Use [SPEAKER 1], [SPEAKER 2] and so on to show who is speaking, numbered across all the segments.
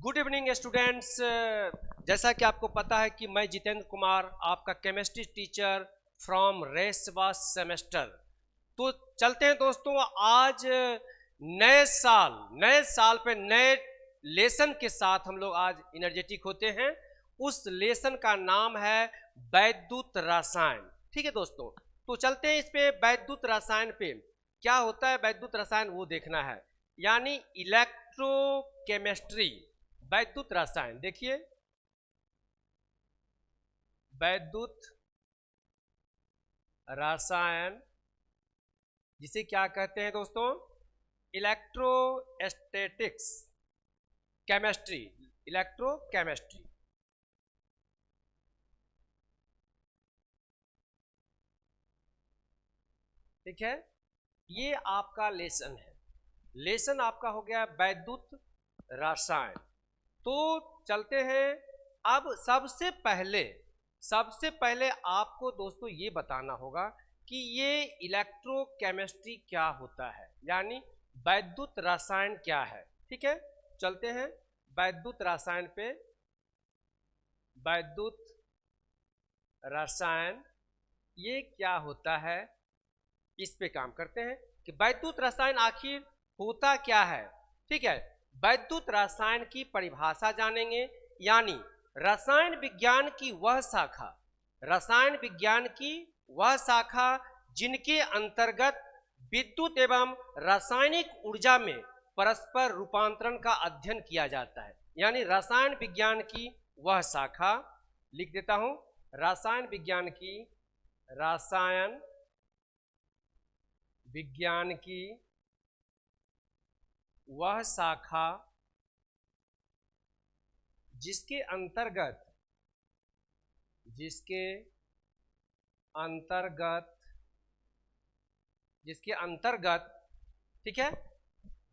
[SPEAKER 1] Good evening students. जैसा कि आपको पता है कि मैं जितेंद्र कुमार आपका केमिस्ट्री टीचर फ्रॉम रेसवा सेमेस्टर। तो चलते हैं दोस्तों, आज नए साल पे नए लेसन के साथ हम लोग आज एनर्जेटिक होते हैं। उस लेसन का नाम है वैद्युत रसायन। ठीक है दोस्तों, तो चलते हैं इस पे वैद्युत रसायन पे। क्या होता है वैद्युत रसायन वो देखना है, यानी इलेक्ट्रोकेमिस्ट्री वैद्युत रसायन। देखिए वैद्युत रसायन जिसे क्या कहते हैं दोस्तों, इलेक्ट्रोस्टैटिक्स केमिस्ट्री, इलेक्ट्रोकेमिस्ट्री। ठीक है, ये आपका लेसन है। लेसन आपका हो गया वैद्युत रसायन। तो चलते हैं, अब सबसे पहले आपको दोस्तों ये बताना होगा कि ये इलेक्ट्रोकेमिस्ट्री क्या होता है, यानी वैद्युत रसायन क्या है। ठीक है, चलते हैं वैद्युत रसायन पे। वैद्युत रसायन ये क्या होता है, इस पे काम करते हैं कि वैद्युत रसायन आखिर होता क्या है। ठीक है, वैद्युत रसायन की परिभाषा जानेंगे, यानी रसायन विज्ञान की वह शाखा जिनके अंतर्गत विद्युत एवं रासायनिक ऊर्जा में परस्पर रूपांतरण का अध्ययन किया जाता है। यानी रसायन विज्ञान की वह शाखा, लिख देता हूं, रसायन विज्ञान की वह शाखा जिसके अंतर्गत ठीक है,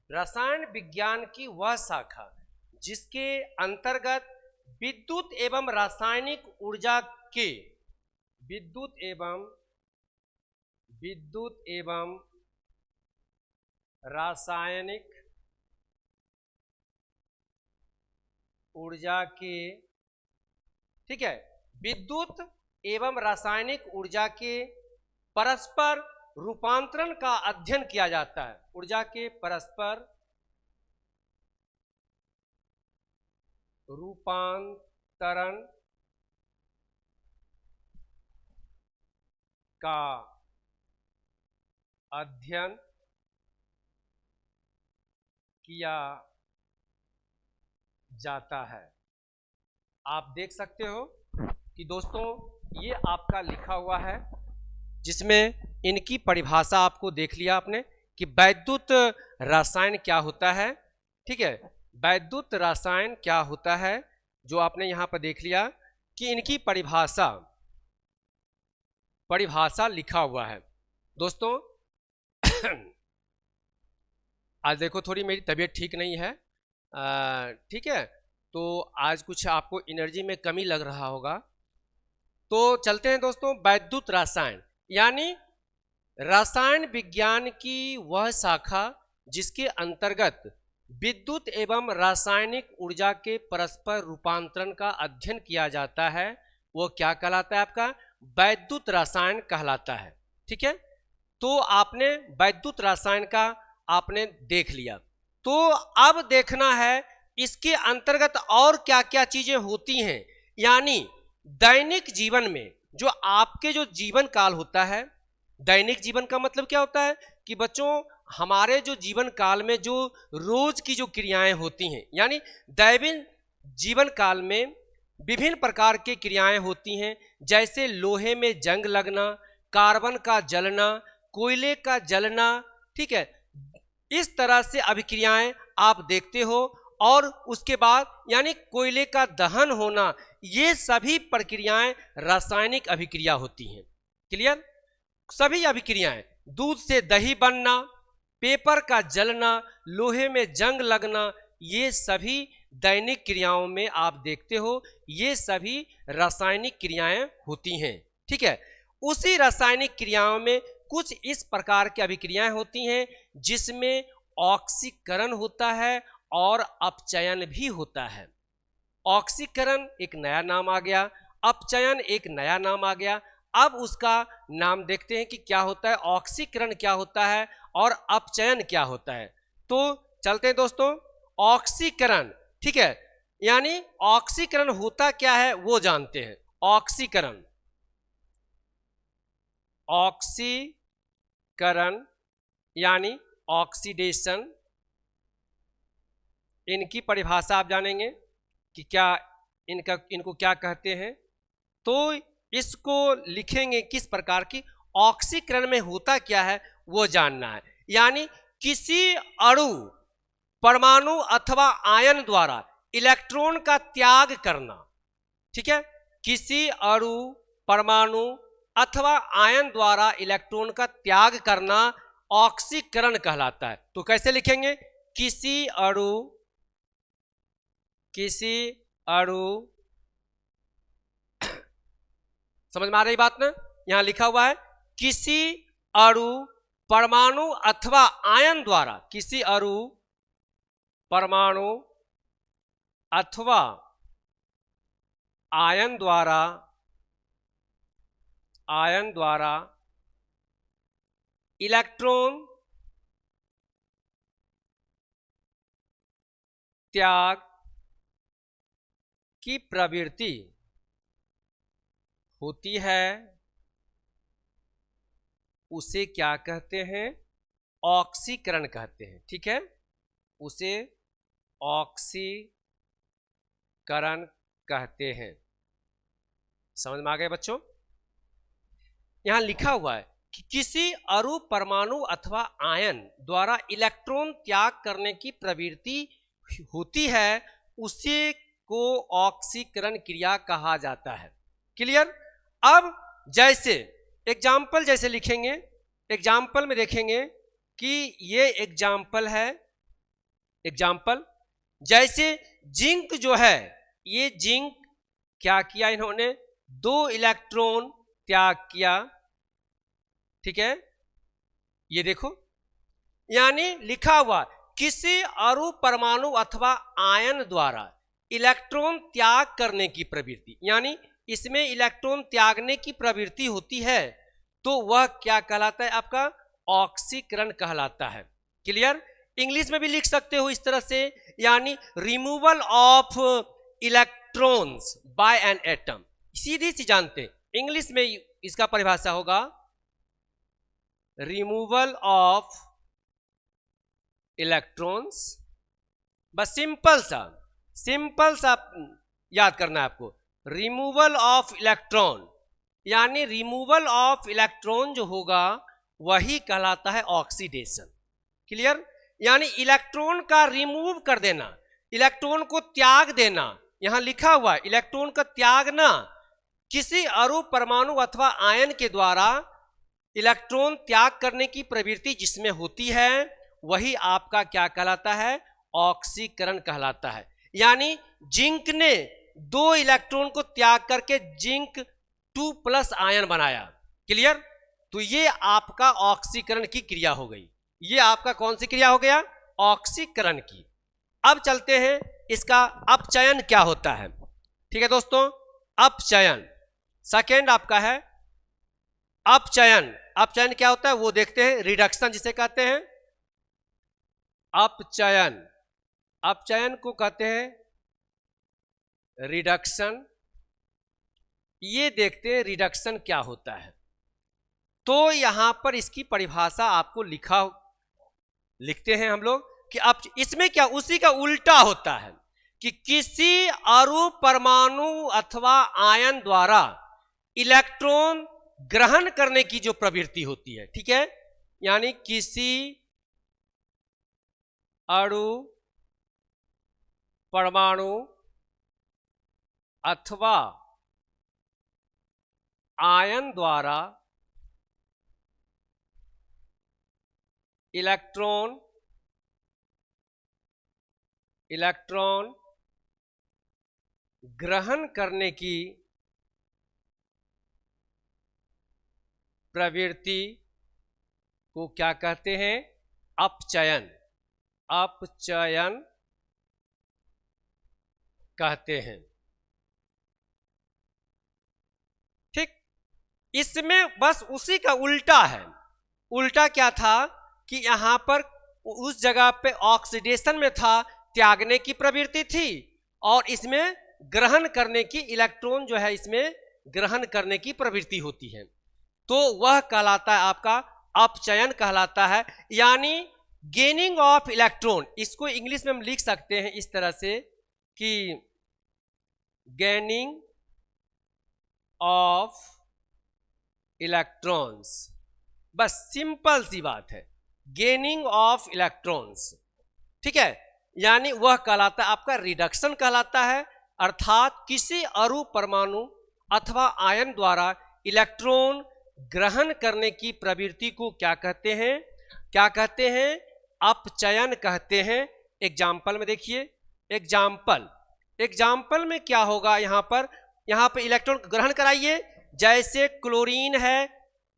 [SPEAKER 1] रसायन विज्ञान की वह शाखा जिसके अंतर्गत विद्युत एवं रासायनिक ऊर्जा के विद्युत एवं रासायनिक ऊर्जा के, ठीक है, विद्युत एवं रासायनिक ऊर्जा के परस्पर रूपांतरण का अध्ययन किया जाता है। ऊर्जा के परस्पर रूपांतरण का अध्ययन किया जाता है। आप देख सकते हो कि दोस्तों ये आपका लिखा हुआ है, जिसमें इनकी परिभाषा आपको देख लिया आपने कि वैद्युत रसायन क्या होता है। ठीक है, वैद्युत रसायन क्या होता है जो आपने यहां पर देख लिया कि इनकी परिभाषा लिखा हुआ है। दोस्तों आज देखो थोड़ी मेरी तबीयत ठीक नहीं है, ठीक है, तो आज कुछ आपको एनर्जी में कमी लग रहा होगा। तो चलते हैं दोस्तों, वैद्युत रसायन यानी रसायन विज्ञान की वह शाखा जिसके अंतर्गत विद्युत एवं रासायनिक ऊर्जा के परस्पर रूपांतरण का अध्ययन किया जाता है, वो क्या कहलाता है, आपका वैद्युत रसायन कहलाता है। ठीक है, तो आपने वैद्युत रसायन का आपने देख लिया। तो अब देखना है इसके अंतर्गत और क्या क्या चीजें होती हैं, यानी दैनिक जीवन में जो आपके जो जीवन काल होता है। दैनिक जीवन का मतलब क्या होता है कि बच्चों हमारे जो जीवन काल में जो रोज की जो क्रियाएं होती हैं, यानी दैनिक जीवन काल में विभिन्न प्रकार की क्रियाएं होती हैं, जैसे लोहे में जंग लगना, कार्बन का जलना, कोयले का जलना। ठीक है, इस तरह से अभिक्रियाएं आप देखते हो, और उसके बाद यानी कोयले का दहन होना, ये सभी प्रक्रियाएं रासायनिक अभिक्रिया होती हैं। क्लियर, सभी अभिक्रियाएं, दूध से दही बनना, पेपर का जलना, लोहे में जंग लगना, ये सभी दैनिक क्रियाओं में आप देखते हो, ये सभी रासायनिक क्रियाएं होती हैं। ठीक है, उसी रासायनिक क्रियाओं में कुछ इस प्रकार की अभिक्रियाएं होती हैं जिसमें ऑक्सीकरण होता है और अपचयन भी होता है। ऑक्सीकरण एक नया नाम आ गया, अपचयन एक नया नाम आ गया। अब उसका नाम देखते हैं कि क्या होता है, ऑक्सीकरण क्या होता है और अपचयन क्या होता है। तो चलते हैं दोस्तों, ऑक्सीकरण, ठीक है, यानी ऑक्सीकरण होता क्या है वो जानते हैं। ऑक्सीकरण, ऑक्सीकरण यानी ऑक्सीडेशन, इनकी परिभाषा आप जानेंगे कि क्या इनको क्या कहते हैं। तो इसको लिखेंगे किस प्रकार की, ऑक्सीकरण में होता क्या है वो जानना है। यानी किसी अणु, परमाणु अथवा आयन द्वारा इलेक्ट्रॉन का त्याग करना, ठीक है, किसी अणु, परमाणु अथवा आयन द्वारा इलेक्ट्रॉन का त्याग करना ऑक्सीकरण कहलाता है। तो कैसे लिखेंगे, किसी अणु, किसी अणु, समझ में आ रही बात ना, यहां लिखा हुआ है किसी अणु, परमाणु अथवा आयन द्वारा, किसी अणु, परमाणु अथवा आयन द्वारा इलेक्ट्रॉन त्याग की प्रवृत्ति होती है, उसे क्या कहते हैं, ऑक्सीकरण कहते हैं। ठीक है, उसे ऑक्सीकरण कहते हैं। समझ में आ गए बच्चों। यहां लिखा हुआ है कि किसी अणु, परमाणु अथवा आयन द्वारा इलेक्ट्रॉन त्याग करने की प्रवृत्ति होती है, उसे को ऑक्सीकरण क्रिया कहा जाता है। क्लियर। अब जैसे एग्जाम्पल जैसे लिखेंगे, एग्जाम्पल में देखेंगे कि ये एग्जाम्पल है, एग्जाम्पल जैसे जिंक जो है, ये जिंक क्या किया, इन्होंने 2 इलेक्ट्रॉन त्याग किया। ठीक है, ये देखो, यानी लिखा हुआ किसी अणु, परमाणु अथवा आयन द्वारा इलेक्ट्रॉन त्याग करने की प्रवृत्ति, यानी इसमें इलेक्ट्रॉन त्यागने की प्रवृत्ति होती है, तो वह क्या कहलाता है, आपका ऑक्सीकरण कहलाता है। क्लियर। इंग्लिश में भी लिख सकते हो इस तरह से, यानी removal of electrons by an atom. सीधी सी जानते, इंग्लिश में इसका परिभाषा होगा रिमूवल ऑफ इलेक्ट्रॉन्स। बस सिंपल सा याद करना है आपको, रिमूवल ऑफ इलेक्ट्रॉन, यानी रिमूवल ऑफ इलेक्ट्रॉन जो होगा वही कहलाता है ऑक्सीडेशन। क्लियर। यानी इलेक्ट्रॉन का रिमूव कर देना, इलेक्ट्रॉन को त्याग देना, यहां लिखा हुआ है इलेक्ट्रॉन का त्यागना, किसी अणु, परमाणु अथवा आयन के द्वारा इलेक्ट्रॉन त्याग करने की प्रवृत्ति जिसमें होती है, वही आपका क्या कहलाता है, ऑक्सीकरण कहलाता है। यानी जिंक ने 2 इलेक्ट्रॉन को त्याग करके जिंक 2+ आयन बनाया। क्लियर। तो ये आपका ऑक्सीकरण की क्रिया हो गई। ये आपका कौन सी क्रिया हो गया, ऑक्सीकरण की। अब चलते हैं इसका अपचयन क्या होता है। ठीक है दोस्तों, अपचयन सेकेंड आपका है अपचयन। अपचयन क्या होता है वो देखते हैं, रिडक्शन जिसे कहते हैं अपचयन, अपचयन को कहते हैं रिडक्शन। ये देखते हैं रिडक्शन क्या होता है। तो यहां पर इसकी परिभाषा आपको लिखते हैं हम लोग कि अब इसमें क्या, उसी का उल्टा होता है कि किसी अणु, परमाणु अथवा आयन द्वारा इलेक्ट्रॉन ग्रहण करने की जो प्रवृत्ति होती है, ठीक है, यानी किसी अणु, परमाणु अथवा आयन द्वारा इलेक्ट्रॉन ग्रहण करने की प्रवृत्ति को क्या कहते हैं, अपचयन। अपचयन कहते हैं। ठीक, इसमें बस उसी का उल्टा है। उल्टा क्या था कि यहां पर उस जगह पे ऑक्सीडेशन में था, त्यागने की प्रवृत्ति थी, और इसमें ग्रहण करने की, इलेक्ट्रॉन जो है इसमें ग्रहण करने की प्रवृत्ति होती है। तो वह कहलाता है आपका अपचयन कहलाता है, यानी गेनिंग ऑफ इलेक्ट्रॉन। इसको इंग्लिश में हम लिख सकते हैं इस तरह से कि गेनिंग ऑफ इलेक्ट्रॉन्स। बस सिंपल सी बात है, गेनिंग ऑफ इलेक्ट्रॉन्स। ठीक है, यानी वह कहलाता है आपका रिडक्शन कहलाता है, अर्थात किसी अणु, परमाणु अथवा आयन द्वारा इलेक्ट्रॉन ग्रहण करने की प्रवृत्ति को क्या कहते हैं? क्या कहते हैं? अपचयन कहते हैं। एग्जाम्पल में देखिए, एग्जाम्पल में क्या होगा? यहाँ पर इलेक्ट्रॉन ग्रहण कराइए। जैसे क्लोरीन है,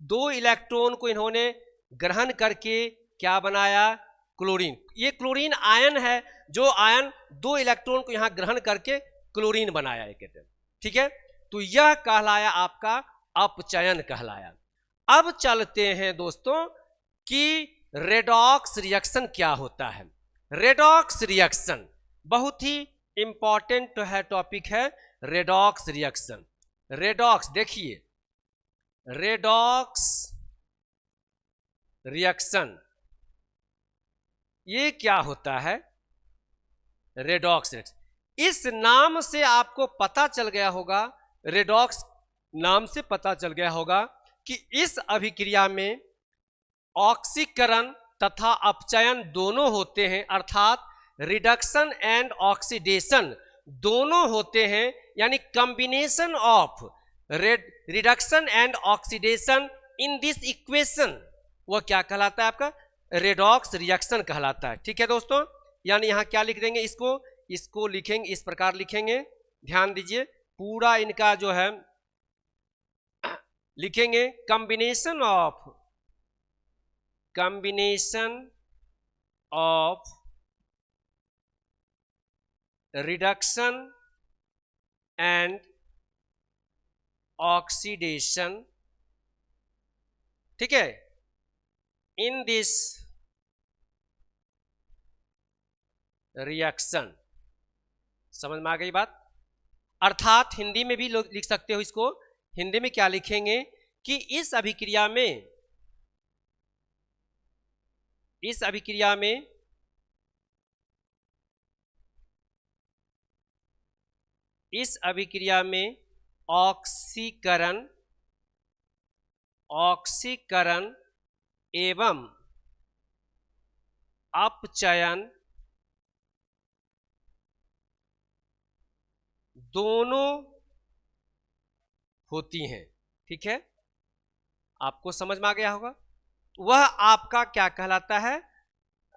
[SPEAKER 1] 2 इलेक्ट्रॉन को इन्होंने ग्रहण करके क्या बनाया? क्लोरीन। ये क्लोरीन आयन है, जो आयन 2 इलेक्ट्रॉन को यहाँ ग्रहण करके क्लोरीन बनाया है, कहते हैं। ठीक है, तो यह कहलाया आपका अपचयन कहलाया। अब चलते हैं दोस्तों कि रेडॉक्स रिएक्शन क्या होता है। रेडॉक्स रिएक्शन बहुत ही इंपॉर्टेंट है, टॉपिक है रेडॉक्स रिएक्शन। रेडॉक्स देखिए, रेडॉक्स रिएक्शन ये क्या होता है? रेडॉक्स रिएक्शन, इस नाम से आपको पता चल गया होगा, रेडॉक्स नाम से पता चल गया होगा कि इस अभिक्रिया में ऑक्सीकरण तथा अपचयन दोनों होते हैं, अर्थात रिडक्शन एंड ऑक्सीडेशन दोनों होते हैं, यानी combination of reduction and oxidation in this equation वह क्या कहलाता है? आपका रेडॉक्स रिएक्शन कहलाता है। ठीक है दोस्तों, यानी यहां क्या लिख देंगे? इसको लिखेंगे, इस प्रकार लिखेंगे, ध्यान दीजिए, पूरा इनका जो है लिखेंगे, combination of reduction and oxidation, ठीक है, इन दिस रिएक्शन। समझ में आ गई बात? अर्थात हिंदी में भी लोग लिख सकते हो इसको। हिंदी में क्या लिखेंगे कि इस अभिक्रिया में ऑक्सीकरण एवं अपचयन दोनों होती हैं। ठीक है, आपको समझ में आ गया होगा। वह आपका क्या कहलाता है?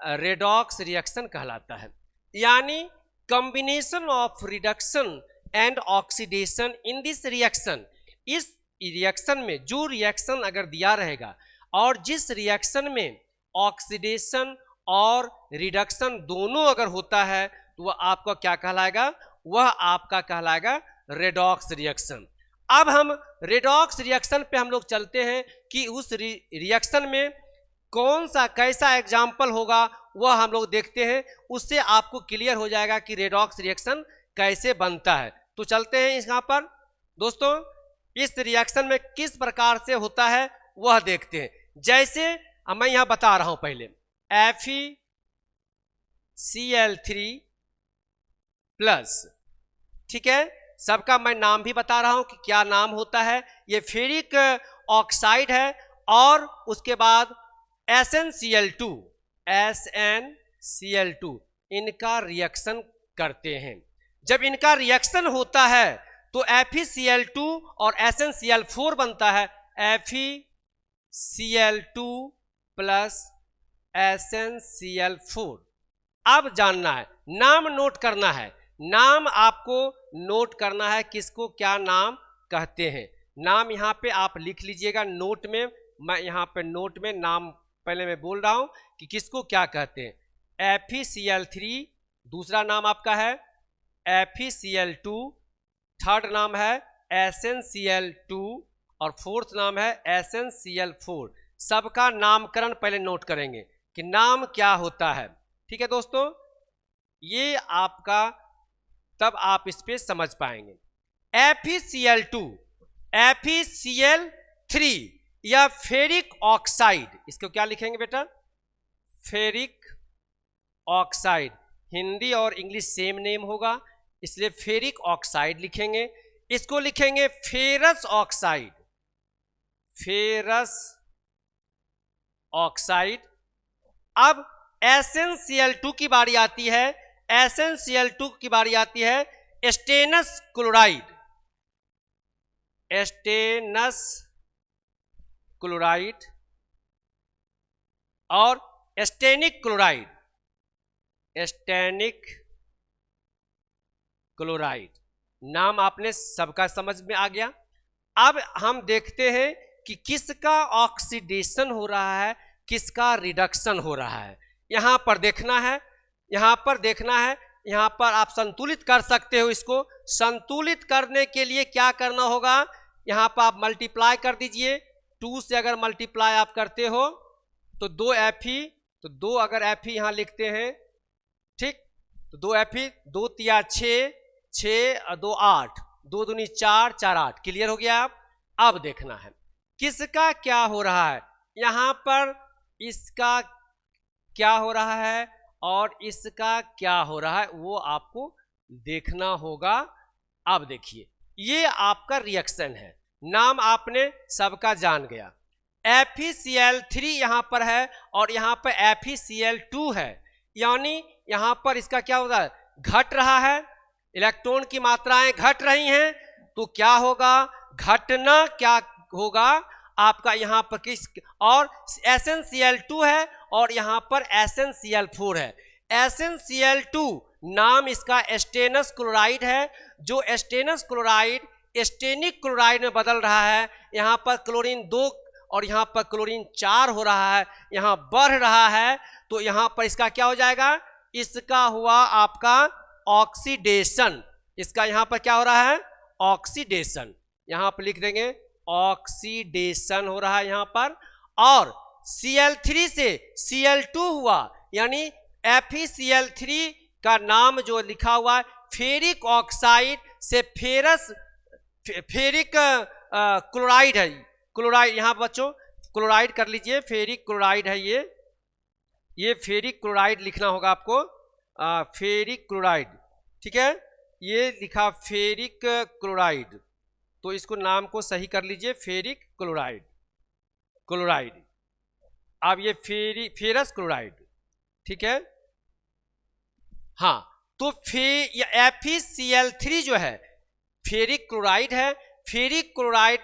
[SPEAKER 1] रेडॉक्स रिएक्शन कहलाता है, यानी combination of reduction and oxidation in this reaction. इस रिएक्शन में जो रिएक्शन अगर दिया रहेगा और जिस रिएक्शन में ऑक्सीडेशन और रिडक्शन दोनों अगर होता है, तो वह आपका क्या कहलाएगा? वह आपका कहलाएगा रेडॉक्स रिएक्शन। अब हम रेडॉक्स रिएक्शन पे हम लोग चलते हैं कि उस रिएक्शन में कौन सा कैसा एग्जाम्पल होगा, वह हम लोग देखते हैं। उससे आपको क्लियर हो जाएगा कि रेडॉक्स रिएक्शन कैसे बनता है। तो चलते हैं यहाँ पर दोस्तों, इस रिएक्शन में किस प्रकार से होता है वह देखते हैं। जैसे मैं यहाँ बता रहा हूँ, पहले FeCl3 प्लस, ठीक है, सबका मैं नाम भी बता रहा हूं कि क्या नाम होता है। ये फेरिक ऑक्साइड है, और उसके बाद SnCl2 इनका रिएक्शन करते हैं। जब इनका रिएक्शन होता है तो FeCl2 और SnCl4 बनता है, FeCl2 प्लस SnCl4। अब जानना है, नाम नोट करना है, नाम आपको नोट करना है, किसको क्या नाम कहते हैं। नाम यहाँ पे आप लिख लीजिएगा नोट में। मैं यहाँ पे नोट में नाम पहले मैं बोल रहा हूँ कि किसको क्या कहते हैं। FeCl3 दूसरा नाम आपका है FeCl2, थर्ड नाम है SnCl2 और फोर्थ नाम है SnCl4। सबका नामकरण पहले नोट करेंगे कि नाम क्या होता है। ठीक है दोस्तों, ये आपका तब आप इस पे समझ पाएंगे। FeCl2, FeCl3 या फेरिक ऑक्साइड, इसको क्या लिखेंगे बेटा? Ferric oxide. हिंदी और इंग्लिश सेम नेम होगा, इसलिए फेरिक ऑक्साइड लिखेंगे। इसको लिखेंगे फेरस ऑक्साइड, फेरस ऑक्साइड। अब SnCl2 की बारी आती है, SnCl2 की बारी आती है स्टेनस क्लोराइड, स्टेनस क्लोराइड और स्टेनिक क्लोराइड, स्टेनिक क्लोराइड। नाम आपने सबका समझ में आ गया। अब हम देखते हैं कि किसका ऑक्सीडेशन हो रहा है, किसका रिडक्शन हो रहा है। यहां पर देखना है, यहां पर देखना है, यहां पर आप संतुलित कर सकते हो। इसको संतुलित करने के लिए क्या करना होगा, यहां पर आप मल्टीप्लाई कर दीजिए। 2 से अगर मल्टीप्लाई आप करते हो तो 2 Fe, तो 2 अगर Fe यहां लिखते हैं, ठीक, तो 2 Fe, 2 तिया 6, 6 और 2 8, 2 दूनी 4, 4 8। क्लियर हो गया आप? अब देखना है किसका क्या हो रहा है, यहां पर इसका क्या हो रहा है और इसका क्या हो रहा है, वो आपको देखना होगा। अब देखिए, ये आपका रिएक्शन है, नाम आपने सबका जान गया। FeCl3 यहां पर है और यहां पर FeCl2 है, यानी यहां पर इसका क्या होगा, घट रहा है, इलेक्ट्रॉन की मात्राएं घट रही हैं। तो क्या होगा, घटना क्या होगा आपका, यहां पर किस, और SnCl2 है और यहां पर SnCl4 है। SnCl2 नाम इसका स्टेनस क्लोराइड है, जो स्टेनस क्लोराइड स्टेनिक क्लोराइड में बदल रहा है। यहां पर क्लोरीन 2 और यहां पर क्लोरीन 4 हो रहा है, यहां बढ़ रहा है। तो यहां पर इसका क्या हो जाएगा, इसका हुआ आपका ऑक्सीडेशन। इसका यहां पर क्या हो रहा है, ऑक्सीडेशन। यहां पर लिख देंगे ऑक्सीडेशन हो रहा है यहां पर। और Cl3 से Cl2 हुआ, यानी FeCl3 का नाम जो लिखा हुआ है फेरिक ऑक्साइड से फेरिक क्लोराइड है। क्लोराइड यहां बच्चों क्लोराइड कर लीजिए, फेरिक क्लोराइड है ये फेरिक क्लोराइड लिखना होगा आपको, फेरिक क्लोराइड। ठीक है, ये लिखा फेरिक क्लोराइड, तो इसको नाम को सही कर लीजिए, फेरिक क्लोराइड, क्लोराइड। अब ये फेरस क्लोराइड, ठीक है। हाँ, तो FeCl3 जो है फेरिक क्लोराइड है, फेरिक क्लोराइड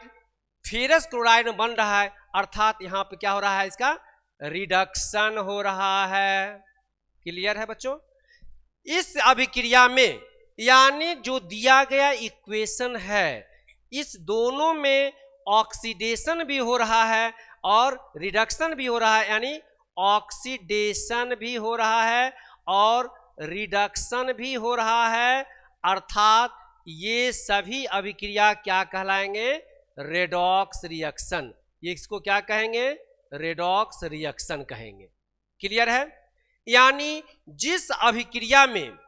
[SPEAKER 1] फेरस क्लोराइड में बन रहा है, अर्थात यहां पे क्या हो रहा है, इसका रिडक्शन हो रहा है। क्लियर है बच्चों? इस अभिक्रिया में, यानी जो दिया गया इक्वेशन है, इस दोनों में ऑक्सीडेशन भी हो रहा है और रिडक्शन भी हो रहा है, यानी ऑक्सीडेशन भी हो रहा है और रिडक्शन भी हो रहा है। अर्थात ये सभी अभिक्रिया क्या कहलाएंगे, रेडॉक्स रिएक्शन। ये इसको क्या कहेंगे, रेडॉक्स रिएक्शन कहेंगे। क्लियर है? यानी जिस अभिक्रिया में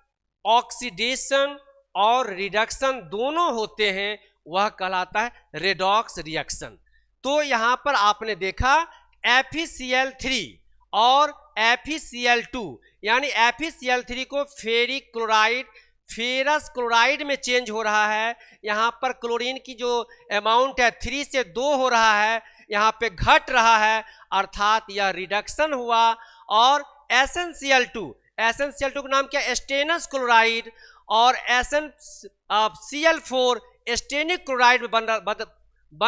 [SPEAKER 1] ऑक्सीडेशन और रिडक्शन दोनों होते हैं वह कहलाता है रेडॉक्स रिएक्शन। तो यहां पर आपने देखा FeCl3 और FeCl2, यानी FeCl3 को फेरिक क्लोराइड फेरस क्लोराइड में चेंज हो रहा है। यहां पर क्लोरीन की जो अमाउंट है 3 से 2 हो रहा है, यहां पे घट रहा है, अर्थात यह रिडक्शन हुआ। और SnCl2 का नाम क्या, स्टेनस क्लोराइड, और SnCl4 स्टेनिक क्लोराइड में बन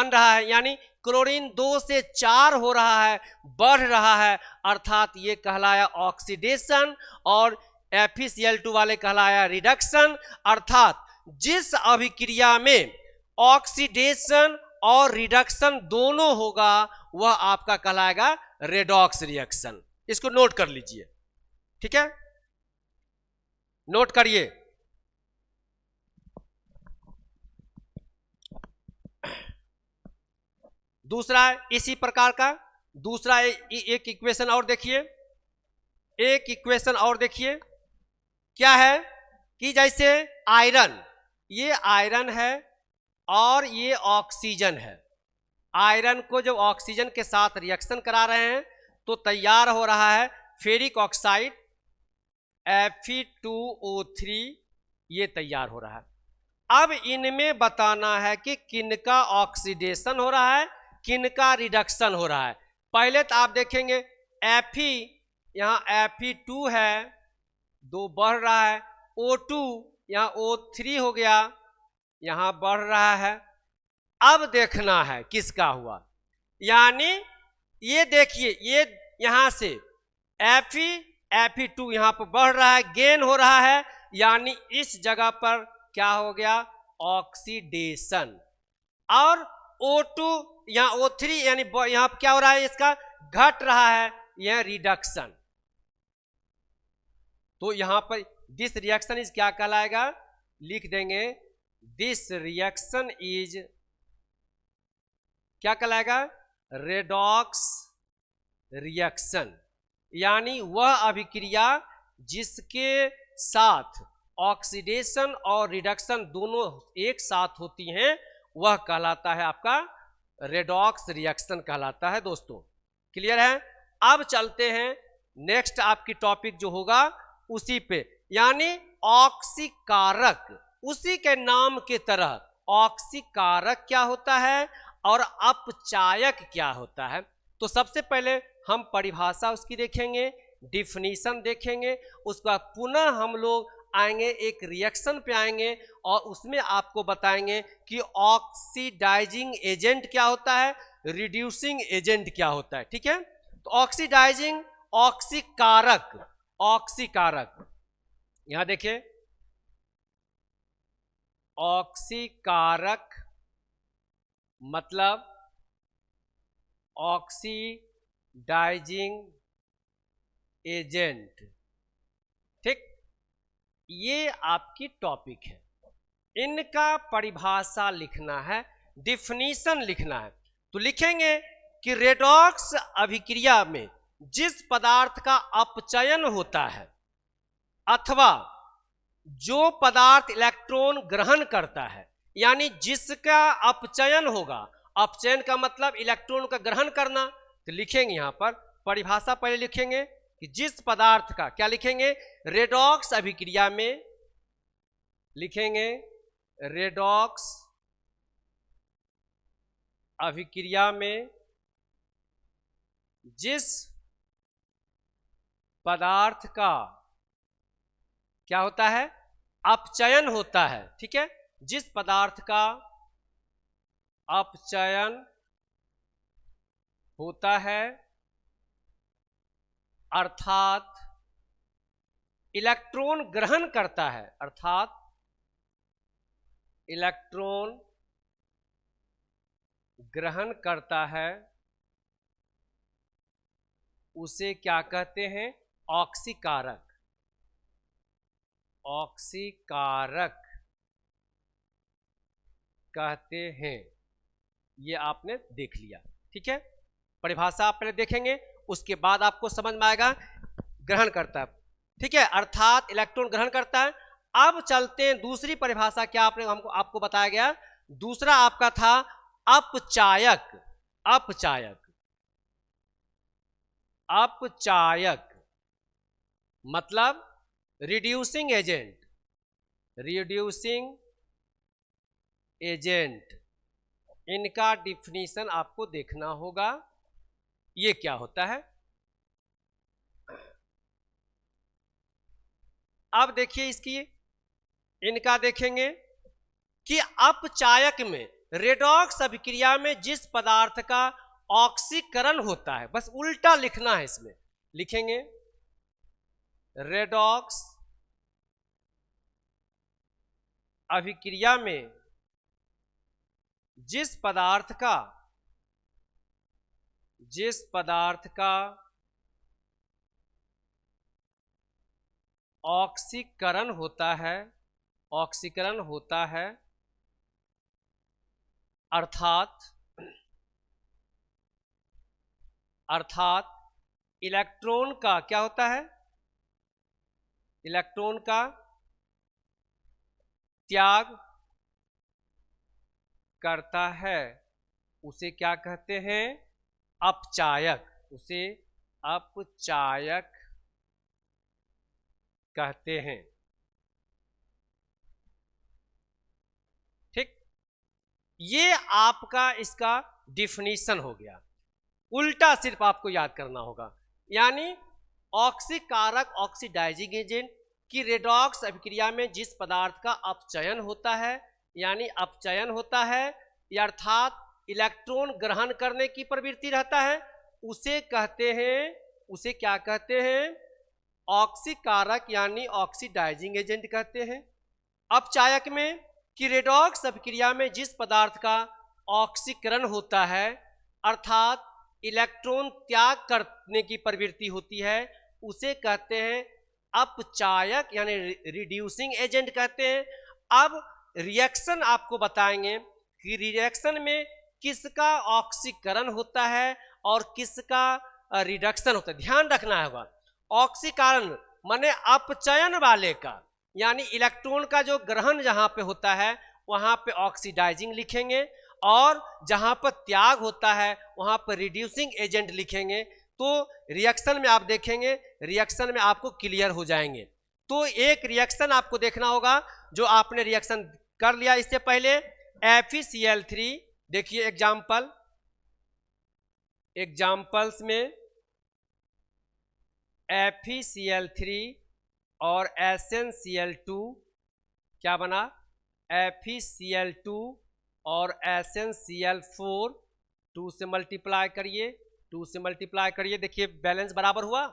[SPEAKER 1] रहा है, यानी क्लोरीन 2 से 4 हो रहा है, बढ़ रहा है, अर्थात ये कहलाया ऑक्सीडेशन और FeCl2 वाले कहलाया रिडक्शन। अर्थात जिस अभिक्रिया में ऑक्सीडेशन और रिडक्शन दोनों होगा वह आपका कहलाएगा रेडॉक्स रिएक्शन। इसको नोट कर लीजिए, ठीक है, नोट करिए। दूसरा इसी प्रकार का दूसरा एक इक्वेशन और देखिए, एक इक्वेशन और देखिए क्या है कि जैसे आयरन, ये आयरन है और ये ऑक्सीजन है। आयरन को जब ऑक्सीजन के साथ रिएक्शन करा रहे हैं तो तैयार हो रहा है फेरिक ऑक्साइड Fe2O3, ये तैयार हो रहा है। अब इनमें बताना है कि किनका ऑक्सीडेशन हो रहा है, किनका रिडक्शन हो रहा है। पहले तो आप देखेंगे Fe, यहाँ Fe2 है, 2 बढ़ रहा है, O2 यहाँ O3 हो गया, यहाँ बढ़ रहा है। अब देखना है किसका हुआ, यानी ये देखिए, ये यहां से Fe2 यहां पर बढ़ रहा है, गेन हो रहा है, यानी इस जगह पर क्या हो गया, ऑक्सीडेशन। और O2 यहाँ O3 यानी यहां पर क्या हो रहा है, इसका घट रहा है, यह रिडक्शन। तो यहां पर दिस रिएक्शन इज क्या कहलाएगा, लिख देंगे दिस रिएक्शन इज क्या कहलाएगा, रेडॉक्स रिएक्शन। यानी वह अभिक्रिया जिसके साथ ऑक्सीडेशन और रिडक्शन दोनों एक साथ होती हैं, वह कहलाता है आपका रेडॉक्स रिएक्शन कहलाता है। दोस्तों क्लियर है। अब चलते हैं नेक्स्ट आपकी टॉपिक जो होगा उसी पे, यानी ऑक्सीकारक। उसी के नाम के तरह ऑक्सीकारक क्या होता है और अपचायक क्या होता है। तो सबसे पहले हम परिभाषा उसकी देखेंगे, डिफिनीशन देखेंगे, उसके बाद पुनः हम लोग आएंगे एक रिएक्शन पे आएंगे और उसमें आपको बताएंगे कि ऑक्सीडाइजिंग एजेंट क्या होता है, रिड्यूसिंग एजेंट क्या होता है। ठीक है, तो ऑक्सीडाइजिंग, ऑक्सीकारक, ऑक्सीकारक यहां देखिए, ऑक्सीकारक मतलब ऑक्सीडाइजिंग एजेंट। ठीक, ये आपकी टॉपिक है, इनका परिभाषा लिखना है, डिफिनीशन लिखना है। तो लिखेंगे कि रेडॉक्स अभिक्रिया में जिस पदार्थ का अपचयन होता है अथवा जो पदार्थ इलेक्ट्रॉन ग्रहण करता है, यानी जिसका अपचयन होगा, अपचयन का मतलब इलेक्ट्रॉन का ग्रहण करना। तो लिखेंगे यहां पर परिभाषा पहले लिखेंगे कि जिस पदार्थ का, क्या लिखेंगे, रेडॉक्स अभिक्रिया में, लिखेंगे रेडॉक्स अभिक्रिया में जिस पदार्थ का क्या होता है, अपचयन होता है। ठीक है, जिस पदार्थ का अपचयन होता है अर्थात इलेक्ट्रॉन ग्रहण करता है, अर्थात इलेक्ट्रॉन ग्रहण करता है, उसे क्या कहते हैं, ऑक्सीकारक। ऑक्सीकारक कहते हैं, ये आपने देख लिया। ठीक है, परिभाषा आप पहले देखेंगे, उसके बाद आपको समझ में आएगा ग्रहण करता है। ठीक है, अर्थात इलेक्ट्रॉन ग्रहण करता है। अब चलते हैं दूसरी परिभाषा, क्या आपको बताया गया, दूसरा आपका था अपचायक। अपचायक, अपचायक मतलब रिड्यूसिंग एजेंट, रिड्यूसिंग एजेंट। इनका डिफिनीशन आपको देखना होगा, ये क्या होता है। अब देखिए इसकी, इनका देखेंगे कि अपचायक में रेडॉक्स अभिक्रिया में जिस पदार्थ का ऑक्सीकरण होता है, बस उल्टा लिखना है इसमें, लिखेंगे रेडॉक्स अभिक्रिया में जिस पदार्थ का ऑक्सीकरण होता है, ऑक्सीकरण होता है अर्थात अर्थात इलेक्ट्रॉन का क्या होता है, इलेक्ट्रॉन का त्याग करता है, उसे क्या कहते हैं, अपचायक, उसे अपचायक कहते हैं। ठीक, ये आपका इसका डिफिनीशन हो गया। उल्टा सिर्फ आपको याद करना होगा, यानी ऑक्सीकारक ऑक्सीडाइजिंग एजेंट की रेडॉक्स अभिक्रिया में जिस पदार्थ का अपचयन होता है, यानी अपचयन होता है अर्थात इलेक्ट्रॉन ग्रहण करने की प्रवृत्ति रहता है, उसे कहते हैं, उसे क्या कहते हैं, ऑक्सीकारक यानी ऑक्सीडाइजिंग एजेंट कहते हैं। अपचायक में कि रेडॉक्स अभिक्रिया में जिस पदार्थ का ऑक्सीकरण होता है अर्थात इलेक्ट्रॉन त्याग करने की प्रवृत्ति होती है, उसे कहते हैं अपचायक यानी रिड्यूसिंग एजेंट कहते हैं। अब रिएक्शन आपको बताएंगे कि रिएक्शन में किसका ऑक्सीकरण होता है और किसका रिडक्शन होता है। ध्यान रखना होगा, ऑक्सीकरण माने अपचयन वाले का, यानी इलेक्ट्रॉन का जो ग्रहण जहां पे होता है वहां पे ऑक्सीडाइजिंग लिखेंगे, और जहां पर त्याग होता है वहां पर रिड्यूसिंग एजेंट लिखेंगे। तो रिएक्शन में आप देखेंगे, रिएक्शन में आपको क्लियर हो जाएंगे। तो एक रिएक्शन आपको देखना होगा जो आपने रिएक्शन कर लिया इससे पहले, FeCl3, देखिए एग्जाम्पल, एग्जाम्पल्स में FeCl3 और SnCl2 क्या बना, FeCl2 और SnCl4, 2 से मल्टीप्लाई करिए, 2 से मल्टीप्लाई करिए, देखिए बैलेंस बराबर हुआ,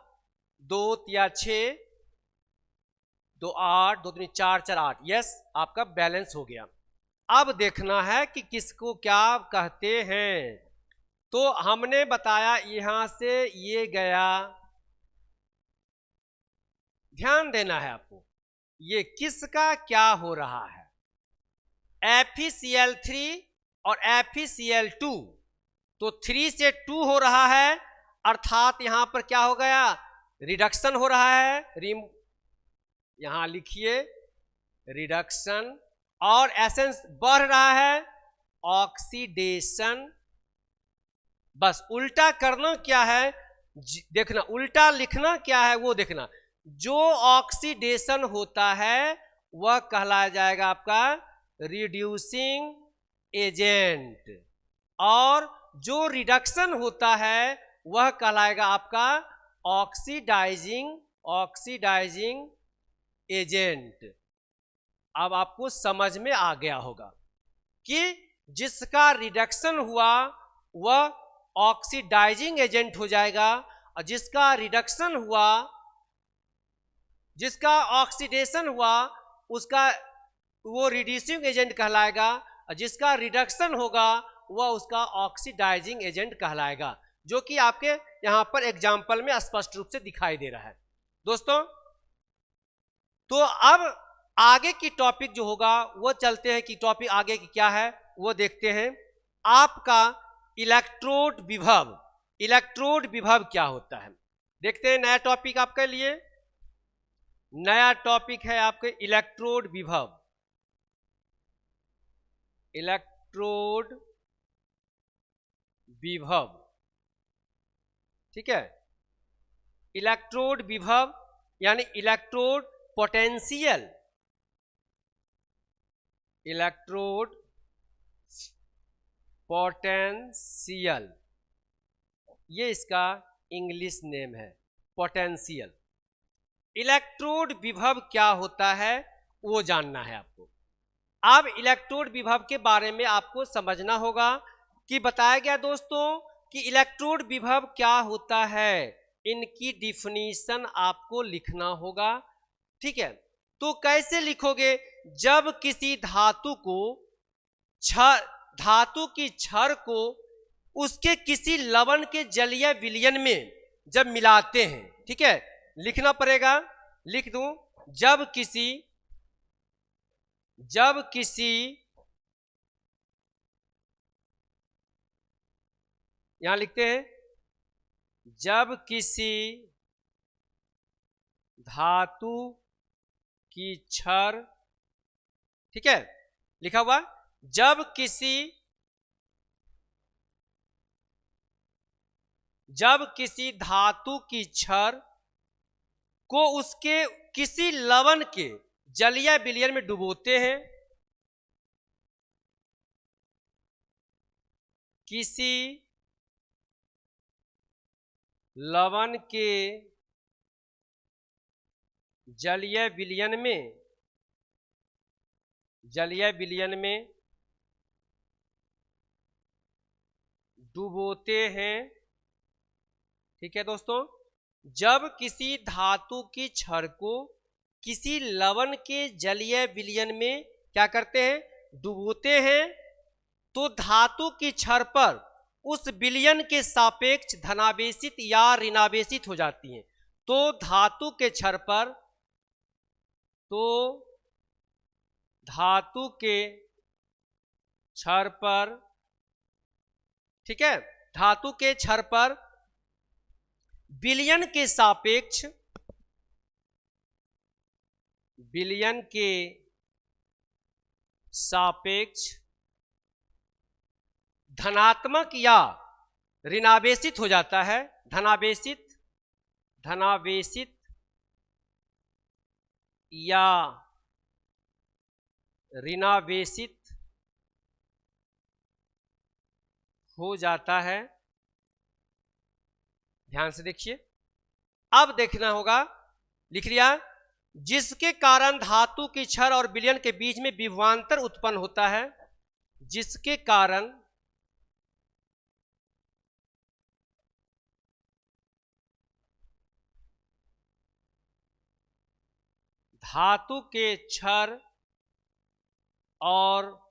[SPEAKER 1] 2 या 6, 2 8, 2 3 4 4 8, यस आपका बैलेंस हो गया। अब देखना है कि किसको क्या कहते हैं। तो हमने बताया यहां से ये गया, ध्यान देना है आपको, ये किसका क्या हो रहा है, FeCl3 और FeCl2, तो 3 से 2 हो रहा है अर्थात यहां पर क्या हो गया, रिडक्शन हो रहा है, यहां लिखिए रिडक्शन, और एसेंस बढ़ रहा है, ऑक्सीडेशन। बस उल्टा करना क्या है, देखना, उल्टा लिखना क्या है वो देखना, जो ऑक्सीडेशन होता है वह कहलाया जाएगा आपका रिड्यूसिंग एजेंट, और जो रिडक्शन होता है वह कहलाएगा आपका ऑक्सीडाइजिंग एजेंट। अब आपको समझ में आ गया होगा कि जिसका रिडक्शन हुआ वह ऑक्सीडाइजिंग एजेंट हो जाएगा, और जिसका रिडक्शन हुआ, जिसका ऑक्सीडेशन हुआ उसका वो रिड्यूसिंग एजेंट कहलाएगा, और जिसका रिडक्शन होगा वह उसका ऑक्सीडाइजिंग एजेंट कहलाएगा, जो कि आपके यहां पर एग्जाम्पल में स्पष्ट रूप से दिखाई दे रहा है दोस्तों। तो अब आगे की टॉपिक जो होगा वो चलते हैं कि टॉपिक आगे की क्या है वो देखते हैं। आपका इलेक्ट्रोड विभव, इलेक्ट्रोड विभव क्या होता है देखते हैं। नया टॉपिक आपके लिए, नया टॉपिक है आपके इलेक्ट्रोड विभव, इलेक्ट्रोड विभव, ठीक है। इलेक्ट्रोड विभव यानी इलेक्ट्रोड पोटेंशियल, इलेक्ट्रोड पोटेंशियल, ये इसका इंग्लिश नेम है, पोटेंशियल। इलेक्ट्रोड विभव क्या होता है वो जानना है आपको। अब इलेक्ट्रोड विभव के बारे में आपको समझना होगा कि बताया गया दोस्तों कि इलेक्ट्रोड विभव क्या होता है, इनकी डिफिनीशन आपको लिखना होगा, ठीक है। तो कैसे लिखोगे, जब किसी धातु को धातु की छड़ को उसके किसी लवण के जलीय विलयन में जब मिलाते हैं, ठीक है, लिखना पड़ेगा, लिख दूं, जब किसी यहां लिखते हैं जब किसी धातु की क्षर, ठीक है, लिखा हुआ, जब किसी धातु की क्षर को उसके किसी लवण के जल या विलयन में डुबोते हैं, किसी लवण के जलीय विलयन में डुबोते हैं, ठीक है दोस्तों। जब किसी धातु की क्षर को किसी लवण के जलीय विलयन में क्या करते हैं, डुबोते हैं, तो धातु की क्षर पर उस विलयन के सापेक्ष धनावेशित या ऋणावेशित हो जाती हैं। तो धातु के क्षर पर, ठीक है, धातु के क्षर पर विलयन के सापेक्ष धनात्मक या ऋणावेशित हो जाता है, धनावेशित या ऋणावेशित हो जाता है। ध्यान से देखिए, अब देखना होगा, लिख लिया, जिसके कारण धातु की क्षर और विलयन के बीच में विभवांतर उत्पन्न होता है, जिसके कारण धातु के क्षर और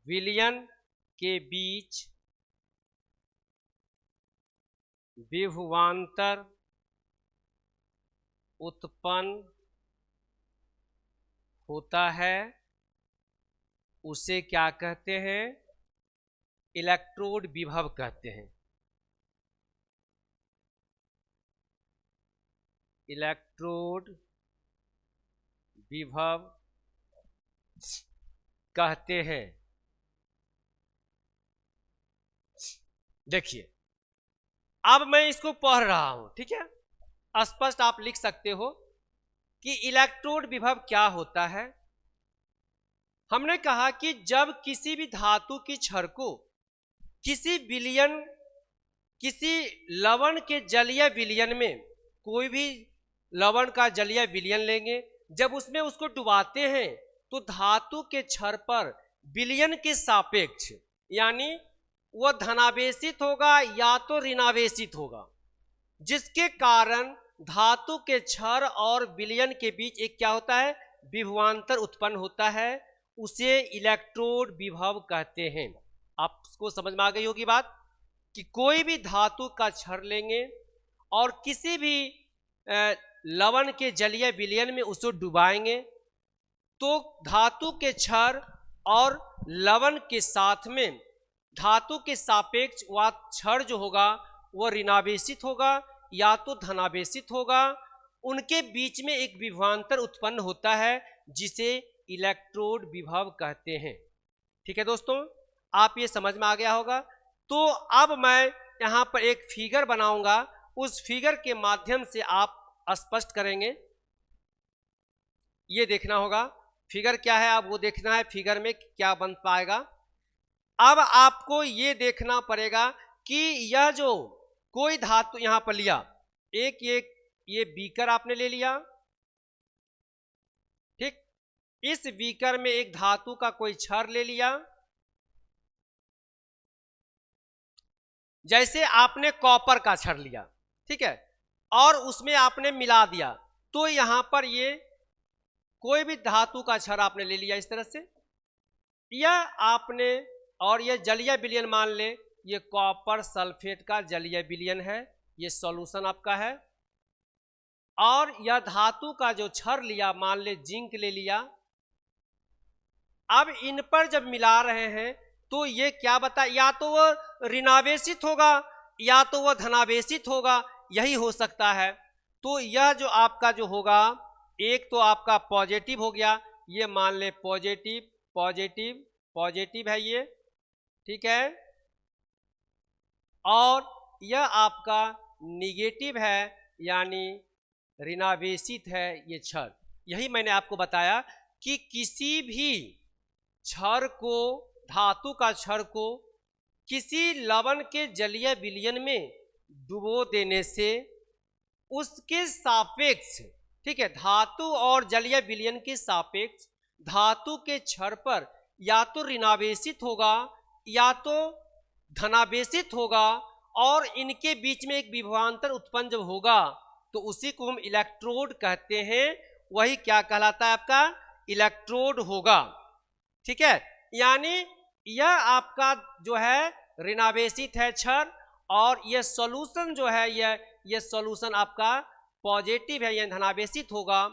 [SPEAKER 1] विलयन के बीच विभवांतर उत्पन्न होता है, उसे क्या कहते हैं, इलेक्ट्रोड विभव कहते हैं। इलेक्ट्रोड विभव कहते हैं। देखिए, अब मैं इसको पढ़ रहा हूं, ठीक है, स्पष्ट आप लिख सकते हो कि इलेक्ट्रोड विभव क्या होता है। हमने कहा कि जब किसी भी धातु की क्षर को किसी लवण के जलीय विलयन में, कोई भी लवण का जलीय विलयन लेंगे, जब उसमें उसको डुबाते हैं तो धातु के क्षर पर विलयन के सापेक्ष, यानी वह धनावेशित होगा या तो ऋणावेशित होगा, जिसके कारण धातु के क्षर और विलयन के बीच एक क्या होता है, विभवांतर उत्पन्न होता है, उसे इलेक्ट्रोड विभव कहते हैं। आपको समझ में आ गई होगी बात कि कोई भी धातु का क्षर लेंगे और किसी भी लवण के जलीय विलयन में उसको डुबाएंगे, तो धातु के क्षर और लवण के साथ में धातु के सापेक्ष वह क्षर जो होगा वह ऋणावेशित होगा या तो धनावेशित होगा, उनके बीच में एक विभवांतर उत्पन्न होता है, जिसे इलेक्ट्रोड विभव कहते हैं। ठीक है दोस्तों, आप ये समझ में आ गया होगा। तो अब मैं यहाँ पर एक फिगर बनाऊंगा, उस फिगर के माध्यम से आप स्पष्ट करेंगे। ये देखना होगा फिगर क्या है, अब वो देखना है फिगर में क्या बन पाएगा। अब आपको ये देखना पड़ेगा कि यह जो कोई धातु यहां पर लिया, एक ये बीकर आपने ले लिया, ठीक, इस बीकर में एक धातु का कोई क्षर ले लिया, जैसे आपने कॉपर का क्षर लिया, ठीक है, और उसमें आपने मिला दिया, तो यहां पर ये कोई भी धातु का क्षर आपने ले लिया इस तरह से, यह आपने, और ये जलीय विलयन मान ले, ये कॉपर सल्फेट का जलीय विलयन है, ये सॉल्यूशन आपका है, और यह धातु का जो क्षर लिया मान ले जिंक ले लिया। अब इन पर जब मिला रहे हैं तो ये क्या बता, या तो वो ऋणावेशित होगा या तो वह धनावेशित होगा, यही हो सकता है। तो यह जो आपका जो होगा, एक तो आपका पॉजिटिव हो गया, ये मान ले पॉजिटिव पॉजिटिव पॉजिटिव है ये, ठीक है, और यह आपका निगेटिव है यानी ऋणावेशित है ये क्षण। यही मैंने आपको बताया कि किसी भी क्षण को, धातु का क्षण को किसी लवण के जलीय विलयन में डुबो देने से उसके सापेक्ष, ठीक है, धातु और जलीय विलयन के सापेक्ष धातु के क्षण पर या तो ऋणावेशित होगा या तो धनावेशित होगा, और इनके बीच में एक विभवांतर उत्पन्न जब होगा तो उसी को हम इलेक्ट्रोड कहते हैं। वही क्या कहलाता है, आपका इलेक्ट्रोड होगा, ठीक है। यानी यह आपका जो है ऋणावेशित है क्षण, और यह सॉल्यूशन जो है यह सॉल्यूशन आपका पॉजिटिव है, यह धनावेशित होगा।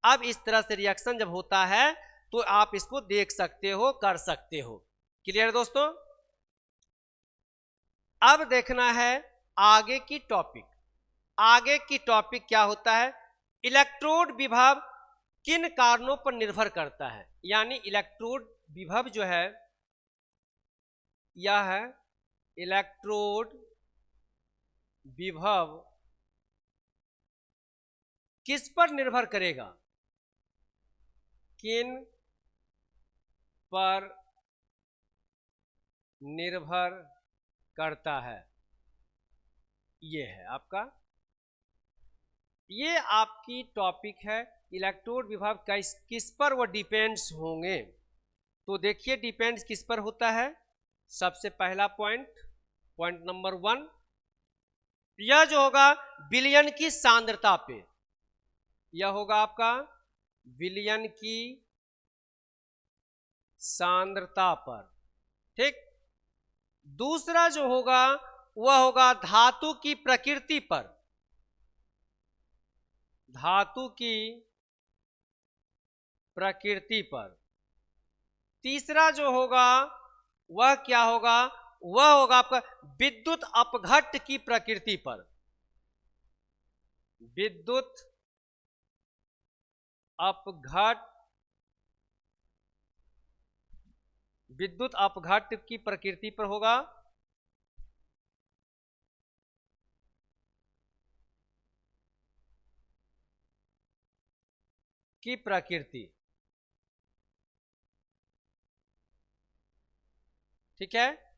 [SPEAKER 1] अब इस तरह से रिएक्शन जब होता है तो आप इसको देख सकते हो, कर सकते हो। क्लियर दोस्तों? अब देखना है आगे की टॉपिक। आगे की टॉपिक क्या होता है, इलेक्ट्रोड विभव किन कारणों पर निर्भर करता है। यानी इलेक्ट्रोड विभव जो है यह है इलेक्ट्रोड विभव किस पर निर्भर करेगा, किन पर निर्भर करता है। ये है आपका, ये आपकी टॉपिक है इलेक्ट्रोड विभव किस पर वो डिपेंड्स होंगे। तो देखिए डिपेंड्स किस पर होता है। सबसे पहला पॉइंट नंबर 1, यह जो होगा विलयन की सांद्रता पे, यह होगा आपका विलयन की सांद्रता पर, ठीक। दूसरा जो होगा वह होगा धातु की प्रकृति पर, धातु की प्रकृति पर। तीसरा जो होगा वह क्या होगा, वह होगा आपका विद्युत अपघट्ट की प्रकृति पर, विद्युत अपघट्ट, विद्युत अपघट्ट की प्रकृति पर होगा। की प्रकृति, ठीक है।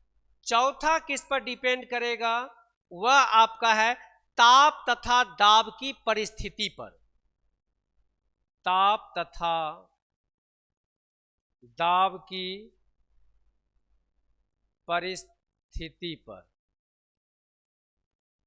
[SPEAKER 1] चौथा किस पर डिपेंड करेगा, वह आपका है ताप तथा दाब की परिस्थिति पर, ताप तथा दाब की परिस्थिति पर।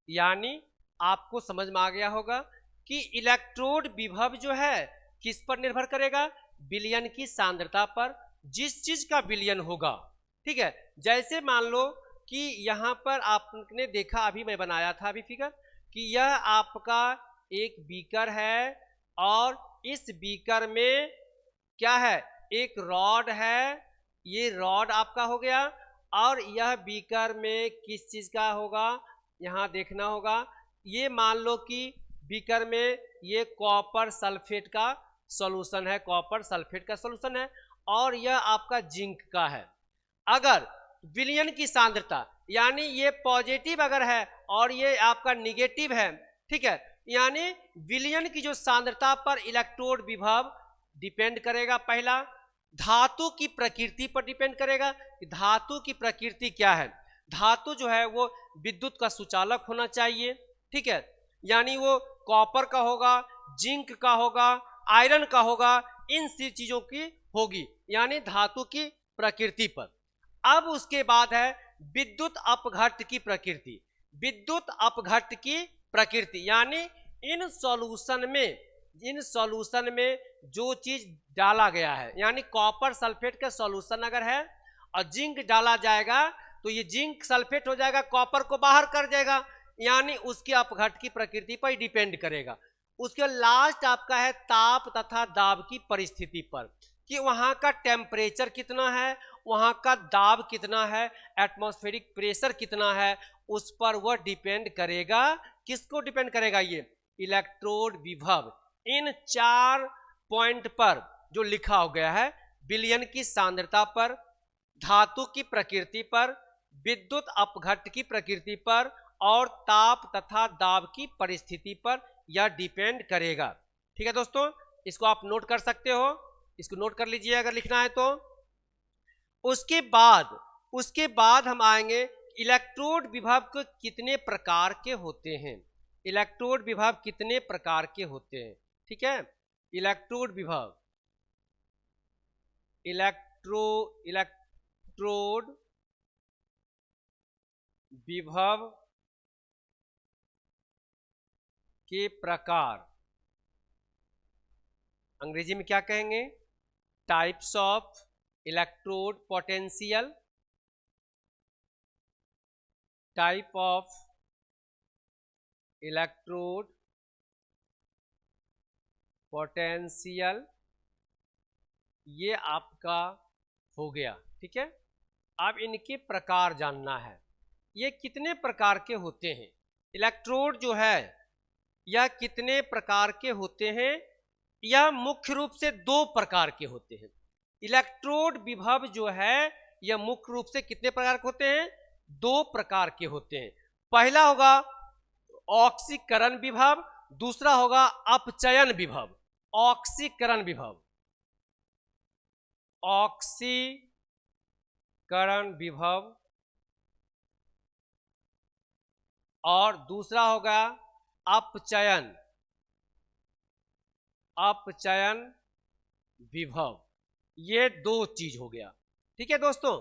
[SPEAKER 1] यानी आपको समझ में आ गया होगा कि इलेक्ट्रोड विभव जो है किस पर निर्भर करेगा, विलयन की सांद्रता पर। जिस चीज का विलयन होगा, ठीक है, जैसे मान लो कि यहां पर आपने देखा, अभी मैं बनाया था अभी फिगर, कि यह आपका एक बीकर है और इस बीकर में क्या है, एक रॉड है, ये रॉड आपका हो गया, और यह बीकर में किस चीज का होगा यहां देखना होगा। ये मान लो कि बीकर में ये कॉपर सल्फेट का सॉल्यूशन है, कॉपर सल्फेट का सॉल्यूशन है, और यह आपका जिंक का है। अगर विलयन की सांद्रता, यानी ये पॉजिटिव अगर है और ये आपका निगेटिव है, ठीक है, यानी विलयन की जो सांद्रता पर इलेक्ट्रोड विभव डिपेंड करेगा। पहला धातु की प्रकृति पर डिपेंड करेगा कि धातु की प्रकृति क्या है। धातु जो है वो विद्युत का सुचालक होना चाहिए, ठीक है, यानी वो कॉपर का होगा, जिंक का होगा, आयरन का होगा, इन सी चीजों की होगी, यानी धातु की प्रकृति पर। अब उसके बाद है विद्युत अपघट्ट की प्रकृति। विद्युत अपघट्ट की प्रकृति यानी इन सॉल्यूशन में जो चीज डाला गया है, यानी कॉपर सल्फेट का सॉल्यूशन अगर है और जिंक डाला जाएगा तो ये जिंक सल्फेट हो जाएगा, कॉपर को बाहर कर देगा, यानी उसके अपघट्ट की प्रकृति पर डिपेंड करेगा। उसके लास्ट आपका है ताप तथा दाब की परिस्थिति पर। कि वहां का टेम्परेचर कितना है, वहां का दाब कितना है, एटमॉस्फेरिक प्रेशर कितना है, उस पर वह डिपेंड करेगा। किसको डिपेंड करेगा? ये इलेक्ट्रोड विभव। इन 4 पॉइंट पर जो लिखा हो गया है, विलयन की सांद्रता पर, धातु की प्रकृति पर, विद्युत अपघट्ट की प्रकृति पर और ताप तथा दाब की परिस्थिति पर यह डिपेंड करेगा। ठीक है दोस्तों, इसको आप नोट कर सकते हो, इसको नोट कर लीजिए अगर लिखना है तो। उसके बाद हम आएंगे इलेक्ट्रोड विभव के कितने प्रकार के होते हैं। इलेक्ट्रोड विभव कितने प्रकार के होते हैं, ठीक है। इलेक्ट्रोड विभव, इलेक्ट्रोड विभव के प्रकार, अंग्रेजी में क्या कहेंगे? Types of electrode potential, type of electrode potential, ये आपका हो गया। ठीक है, अब इनके प्रकार जानना है, ये कितने प्रकार के होते हैं। इलेक्ट्रोड जो है यह कितने प्रकार के होते हैं? यह मुख्य रूप से 2 प्रकार के होते हैं। इलेक्ट्रोड विभव जो है यह मुख्य रूप से कितने प्रकार के होते हैं? 2 प्रकार के होते हैं। पहला होगा ऑक्सीकरण विभव, दूसरा होगा अपचयन विभव। ऑक्सीकरण विभव, ऑक्सीकरण विभव, और दूसरा होगा अपचयन, अपचयन विभव। ये 2 चीज हो गया। ठीक है दोस्तों,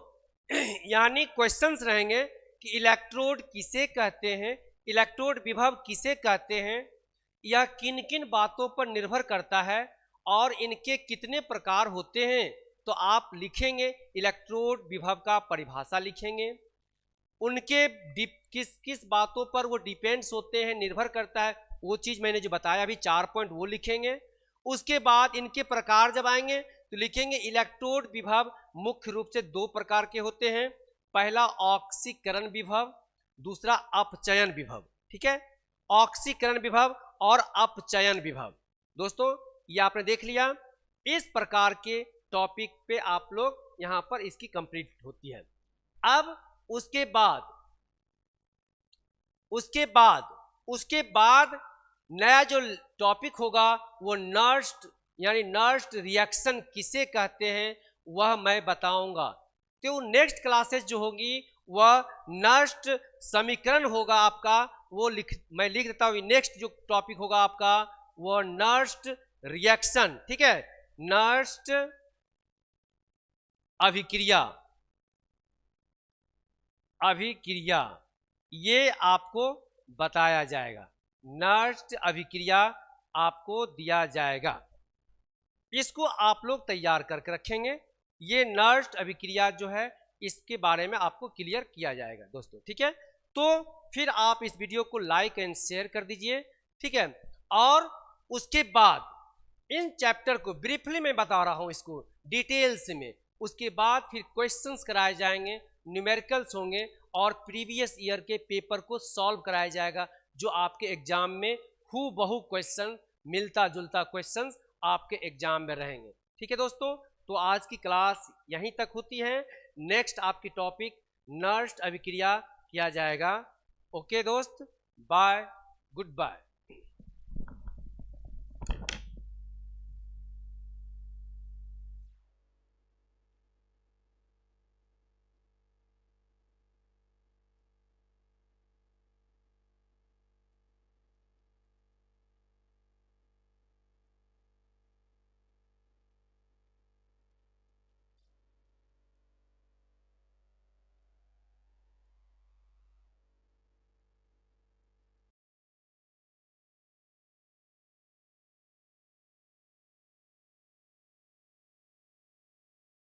[SPEAKER 1] यानी क्वेश्चंस रहेंगे कि इलेक्ट्रोड किसे कहते हैं, इलेक्ट्रोड विभव किसे कहते हैं, यह किन किन बातों पर निर्भर करता है और इनके कितने प्रकार होते हैं। तो आप लिखेंगे इलेक्ट्रोड विभव का परिभाषा लिखेंगे, उनके किस किस बातों पर वो डिपेंड्स होते हैं, निर्भर करता है, वो चीज मैंने जो बताया अभी 4 पॉइंट वो लिखेंगे। उसके बाद इनके प्रकार जब आएंगे तो लिखेंगे इलेक्ट्रोड विभव मुख्य रूप से 2 प्रकार के होते हैं। पहला ऑक्सीकरण विभव, दूसरा अपचयन विभव। ठीक है, ऑक्सीकरण विभव और अपचयन विभव। दोस्तों ये आपने देख लिया। इस प्रकार के टॉपिक पे आप लोग यहां पर इसकी कंप्लीट होती है। अब उसके बाद नया जो टॉपिक होगा वो नर्स्ड, यानी नर्स्ड रिएक्शन किसे कहते हैं वह मैं बताऊंगा। तो नेक्स्ट क्लासेस जो होगी वह नर्स्ड समीकरण होगा आपका, वो मैं लिख देता हूं। नेक्स्ट जो टॉपिक होगा आपका वो नर्स्ड रिएक्शन। ठीक है, नर्स्ड अभिक्रिया, अभिक्रिया ये आपको बताया जाएगा, नर्स्ड अभिक्रिया आपको दिया जाएगा। इसको आप लोग तैयार करके रखेंगे। ये नर्स्ड अभिक्रिया जो है इसके बारे में आपको क्लियर किया जाएगा दोस्तों। ठीक है, तो फिर आप इस वीडियो को लाइक एंड शेयर कर दीजिए। ठीक है, और उसके बाद इन चैप्टर को ब्रीफली मैं बता रहा हूं इसको डिटेल्स में। उसके बाद फिर क्वेश्चंस कराए जाएंगे, न्यूमेरिकल्स होंगे और प्रीवियस ईयर के पेपर को सॉल्व कराया जाएगा, जो आपके एग्जाम में हूबहू क्वेश्चन, मिलता जुलता क्वेश्चन आपके एग्जाम में रहेंगे। ठीक है दोस्तों, तो आज की क्लास यहीं तक होती है। नेक्स्ट आपकी टॉपिक नर्स्ड अभिक्रिया किया जाएगा। ओके दोस्त, बाय, गुड बाय।